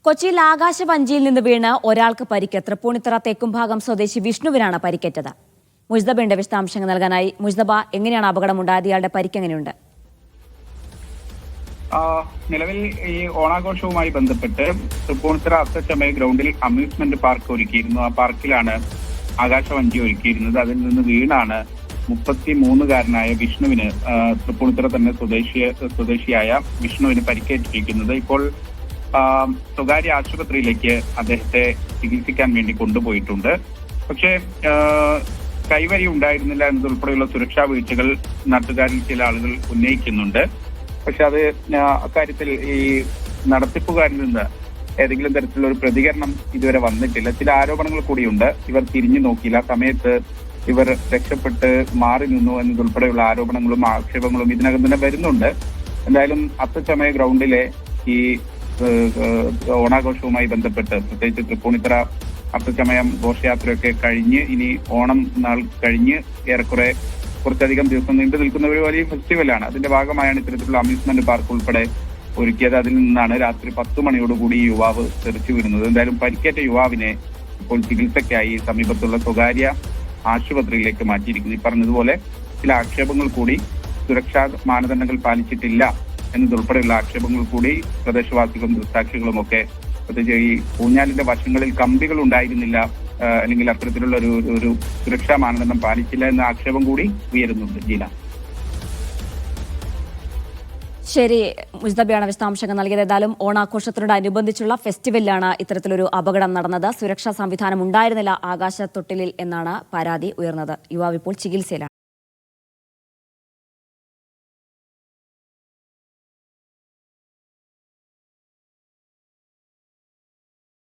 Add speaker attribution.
Speaker 1: കൊച്ചിയിൽ ആകാശവഞ്ചിയിൽ നിന്ന് വീണ് ഒരാൾക്ക് പരിക്ക്. തൃപ്പൂണിത്തുറ തെക്കുംഭാഗം സ്വദേശി വിഷ്ണുവിനാണ് പരിക്കേറ്റത്. മുജ്തബയുടെ വിശദാംശങ്ങൾ നൽകാനായി മുജ്തബ, എങ്ങനെയാണ് അപകടമുണ്ടായത്? ഇയാളുടെ പരിക്ക് എങ്ങനെയുണ്ട്?
Speaker 2: നിലവിൽ ഈ ഓണാഘോഷവുമായി ബന്ധപ്പെട്ട് തൃപ്പൂണിത്തുറ അത്തച്ചമയ ഗ്രൗണ്ടിൽ അമ്യൂസ്മെന്റ് പാർക്ക് ഒരുക്കിയിരുന്നു. ആ പാർക്കിലാണ് ആകാശവഞ്ചി ഒരുക്കിയിരുന്നത്. അതിൽ നിന്ന് വീണാണ് 33-കാരനായ വിഷ്ണുവിന്, തൃപ്പൂണിത്തുറ തന്നെ സ്വദേശിയായ വിഷ്ണുവിന് പരിക്കേറ്റിരിക്കുന്നത്. ഇപ്പോൾ സ്വകാര്യ ആശുപത്രിയിലേക്ക് അദ്ദേഹത്തെ ചികിത്സിക്കാൻ വേണ്ടി കൊണ്ടുപോയിട്ടുണ്ട്. പക്ഷേ കൈവരി ഉണ്ടായിരുന്നില്ല എന്നതുൾപ്പെടെയുള്ള സുരക്ഷാ വീഴ്ചകൾ നാട്ടുകാരിൽ ചില ആളുകൾ ഉന്നയിക്കുന്നുണ്ട്. പക്ഷെ അത് അക്കാര്യത്തിൽ ഈ നടത്തിപ്പുകാരിൽ നിന്ന് ഏതെങ്കിലും തരത്തിലുള്ള ഒരു പ്രതികരണം ഇതുവരെ വന്നിട്ടില്ല. ചില ആരോപണങ്ങൾ കൂടിയുണ്ട്. ഇവർ തിരിഞ്ഞു നോക്കിയില്ല, സമയത്ത് ഇവർ രക്ഷപ്പെട്ട് മാറി നിന്നു എന്നതുൾപ്പെടെയുള്ള ആരോപണങ്ങളും ആക്ഷേപങ്ങളും ഇതിനകം തന്നെ വരുന്നുണ്ട്. എന്തായാലും അത്തച്ചമയ ഗ്രൗണ്ടിലെ ഈ ഓണാഘോഷവുമായി ബന്ധപ്പെട്ട്, പ്രത്യേകിച്ച് തൃപ്പൂണിത്തുറ അത്തച്ചമയം ഘോഷയാത്രയൊക്കെ കഴിഞ്ഞ് ഇനി ഓണം നാൾ കഴിഞ്ഞ് ഏറെക്കുറെ കുറച്ചധികം ദിവസം നീണ്ടു നിൽക്കുന്ന ഒരു വലിയ ഫെസ്റ്റിവലാണ്. അതിന്റെ ഭാഗമായാണ് ഇത്തരത്തിലുള്ള അമ്യൂസ്മെന്റ് പാർക്ക് ഉൾപ്പെടെ ഒരുക്കിയത്. അതിൽ നിന്നാണ് രാത്രി 10 മണിയോടുകൂടി ഈ യുവാവ് തെറിച്ചു വീഴുന്നത്. എന്തായാലും പരിക്കേറ്റ യുവാവിനെ ഇപ്പോൾ ചികിത്സയ്ക്കായി സമീപത്തുള്ള സ്വകാര്യ ആശുപത്രിയിലേക്ക് മാറ്റിയിരിക്കുന്നു. ഈ പറഞ്ഞതുപോലെ ചില ആക്ഷേപങ്ങൾ കൂടി, സുരക്ഷാ മാനദണ്ഡങ്ങൾ പാലിച്ചിട്ടില്ല എന്നതുൾപ്പെടെയുള്ള ആക്ഷേപങ്ങൾ കൂടി പ്രദേശവാസികളും ദൃക്സാക്ഷികളും ഒക്കെ, പ്രത്യേകിച്ച് ഈ ഊഞ്ഞാലിന്റെ വശങ്ങളിൽ കമ്പികൾ ഉണ്ടായിരുന്നില്ല, അല്ലെങ്കിൽ അത്തരത്തിലുള്ള ഒരു സുരക്ഷാ മാനദണ്ഡം പാലിച്ചില്ല എന്ന ആക്ഷേപം കൂടി ഉയരുന്നുണ്ട്. ജീന,
Speaker 1: ശരി, മുസ്തബയാണ് വിശദാംശങ്ങൾ നൽകിയത്. ഏതായാലും ഓണാഘോഷത്തിനോടനുബന്ധിച്ചുള്ള ഫെസ്റ്റിവലിലാണ് ഇത്തരത്തിലൊരു അപകടം നടന്നത്. സുരക്ഷാ സംവിധാനം ഉണ്ടായിരുന്നില്ല ആകാശത്തൊട്ടിലിൽ എന്നാണ് പരാതി ഉയർന്നത്. യുവാവ് ഇപ്പോൾ ചികിത്സയിലാണ്.